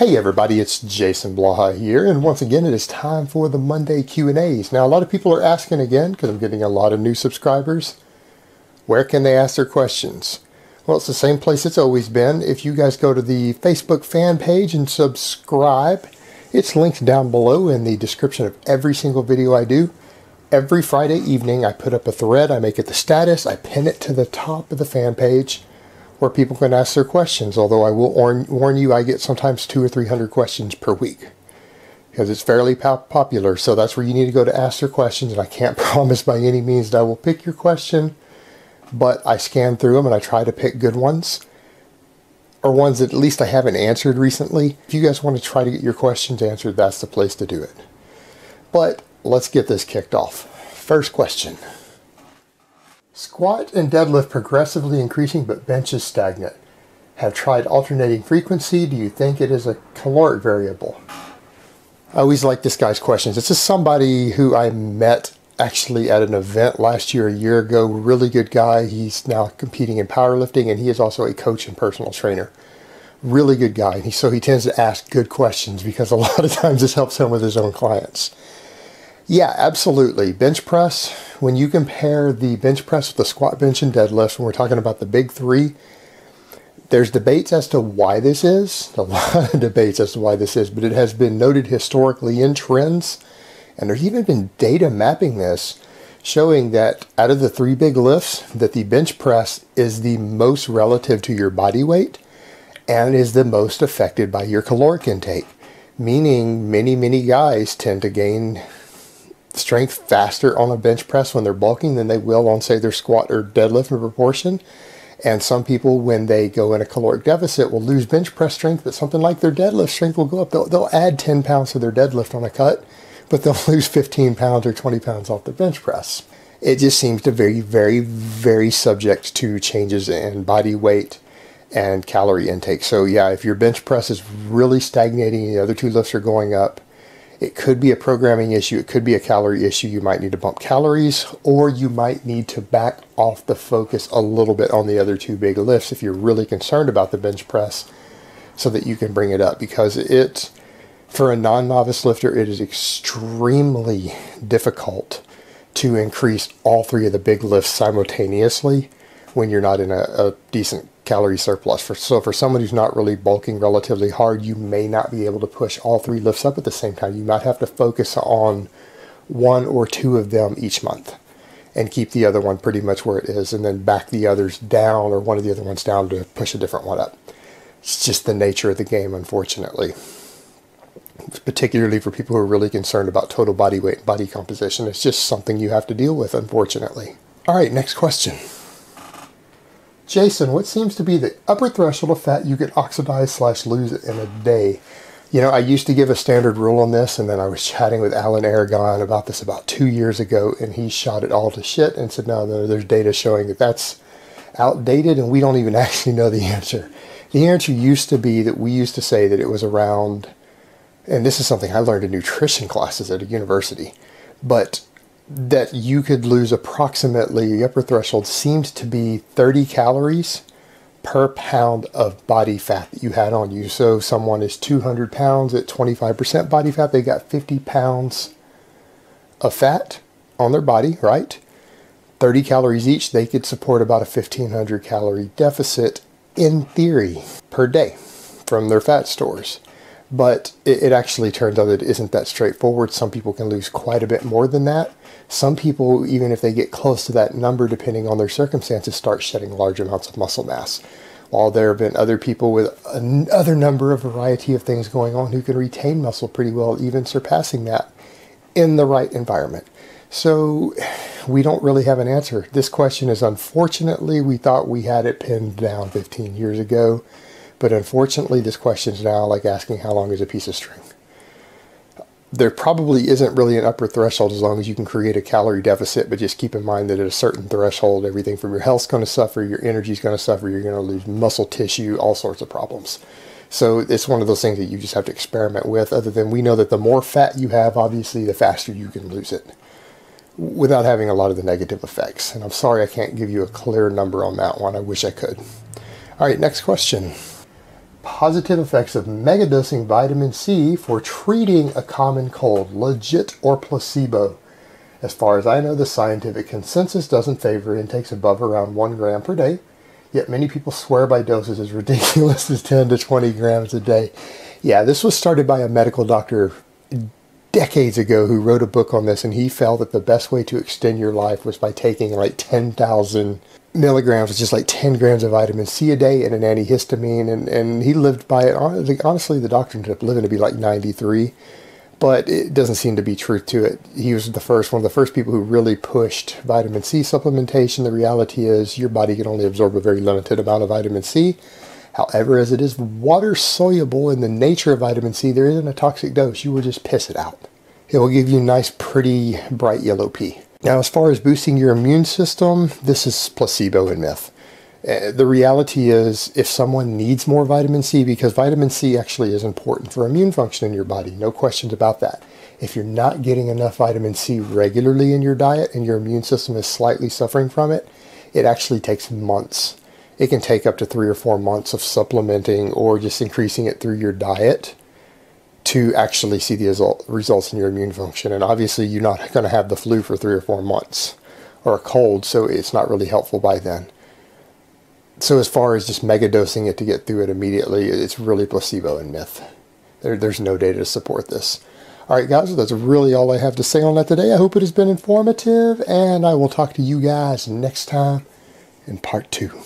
Hey everybody, it's Jason Blaha here, and once again it is time for the Monday Q&As. Now a lot of people are asking again, because I'm getting a lot of new subscribers, where can they ask their questions? Well, it's the same place it's always been. If you guys go to the Facebook fan page and subscribe, it's linked down below in the description of every single video I do. Every Friday evening I put up a thread, I make it the status, I pin it to the top of the fan page, where people can ask their questions. Although I will warn you, I get sometimes 200 or 300 questions per week because it's fairly popular. So that's where you need to go to ask their questions. And I can't promise by any means that I will pick your question, but I scan through them and I try to pick good ones, or ones that at least I haven't answered recently. If you guys want to try to get your questions answered, that's the place to do it. But let's get this kicked off. First question. Squat and deadlift progressively increasing, but bench is stagnant. Have tried alternating frequency. Do you think it is a caloric variable? I always like this guy's questions. This is somebody who I met actually at an event last year, a year ago. Really good guy. He's now competing in powerlifting, and he is also a coach and personal trainer. Really good guy. So he tends to ask good questions because a lot of times this helps him with his own clients. Yeah, absolutely. Bench press, when you compare the bench press with the squat, bench, and deadlift, when we're talking about the big three, there's debates as to why this is. A lot of debates as to why this is, but it has been noted historically in trends, and there's even been data mapping this, showing that out of the three big lifts, that the bench press is the most relative to your body weight and is the most affected by your caloric intake. Meaning many guys tend to gain strength faster on a bench press when they're bulking than they will on, say, their squat or deadlift in proportion. And some people, when they go in a caloric deficit, will lose bench press strength, but something like their deadlift strength will go up. They'll add 10 pounds to their deadlift on a cut, but they'll lose 15 pounds or 20 pounds off their bench press. It just seems to be very subject to changes in body weight and calorie intake. So yeah, if your bench press is really stagnating and the other two lifts are going up, it could be a programming issue. It could be a calorie issue. You might need to bump calories, or you might need to back off the focus a little bit on the other two big lifts if you're really concerned about the bench press, so that you can bring it up. Because for a non-novice lifter, it is extremely difficult to increase all three of the big lifts simultaneously when you're not in a decent calorie surplus. So for someone who's not really bulking relatively hard, you may not be able to push all three lifts up at the same time. You might have to focus on one or two of them each month and keep the other one pretty much where it is, and then back the others down, or one of the other ones down, to push a different one up. It's just the nature of the game, unfortunately. Particularly for people who are really concerned about total body weight and body composition. It's just something you have to deal with, unfortunately. All right, next question. Jason, what seems to be the upper threshold of fat you can oxidize/lose in a day? You know, I used to give a standard rule on this, and then I was chatting with Alan Aragon about this about 2 years ago, and he shot it all to shit and said, no, there's data showing that that's outdated, and we don't even actually know the answer. The answer used to be that we used to say that it was around, and this is something I learned in nutrition classes at a university, but that you could lose approximately, the upper threshold seemed to be 30 calories per pound of body fat that you had on you. So someone is 200 pounds at 25% body fat, they got 50 pounds of fat on their body, right? 30 calories each, they could support about a 1,500 calorie deficit in theory per day from their fat stores. But it actually turns out that it isn't that straightforward. Some people can lose quite a bit more than that. Some people, even if they get close to that number, depending on their circumstances, start shedding large amounts of muscle mass. While there have been other people with another number of variety of things going on who can retain muscle pretty well, even surpassing that in the right environment. So we don't really have an answer. This question is, unfortunately, we thought we had it pinned down 15 years ago. But unfortunately, this question is now like asking how long is a piece of string. There probably isn't really an upper threshold as long as you can create a calorie deficit, but just keep in mind that at a certain threshold, everything from your health's going to suffer, your energy's going to suffer, you're going to lose muscle tissue, all sorts of problems. So it's one of those things that you just have to experiment with, other than we know that the more fat you have, obviously, the faster you can lose it without having a lot of the negative effects. And I'm sorry I can't give you a clear number on that one. I wish I could. All right, next question. Positive effects of megadosing vitamin C for treating a common cold, legit or placebo. As far as I know, the scientific consensus doesn't favor intakes above around 1 gram per day, yet many people swear by doses as ridiculous as 10 to 20 grams a day. Yeah, this was started by a medical doctor decades ago who wrote a book on this, and he felt that the best way to extend your life was by taking like 10,000 milligrams, just like 10 grams of vitamin C a day and an antihistamine, and he lived by it. Honestly, the doctor ended up living to be like 93, but it doesn't seem to be truth to it. He was one of the first people who really pushed vitamin C supplementation. The reality is your body can only absorb a very limited amount of vitamin C. However, as it is water soluble in the nature of vitamin C, there isn't a toxic dose. You will just piss it out. It will give you nice, pretty, bright yellow pee. Now, as far as boosting your immune system, this is placebo and myth. The reality is, if someone needs more vitamin C, because vitamin C actually is important for immune function in your body, no questions about that. If you're not getting enough vitamin C regularly in your diet and your immune system is slightly suffering from it, it actually takes months. It can take up to 3 or 4 months of supplementing or just increasing it through your diet to actually see the results in your immune function. And obviously you're not going to have the flu for 3 or 4 months or a cold, so it's not really helpful by then. So as far as just megadosing it to get through it immediately, it's really placebo and myth. There's no data to support this. All right, guys, that's really all I have to say on that today. I hope it has been informative, and I will talk to you guys next time in part 2.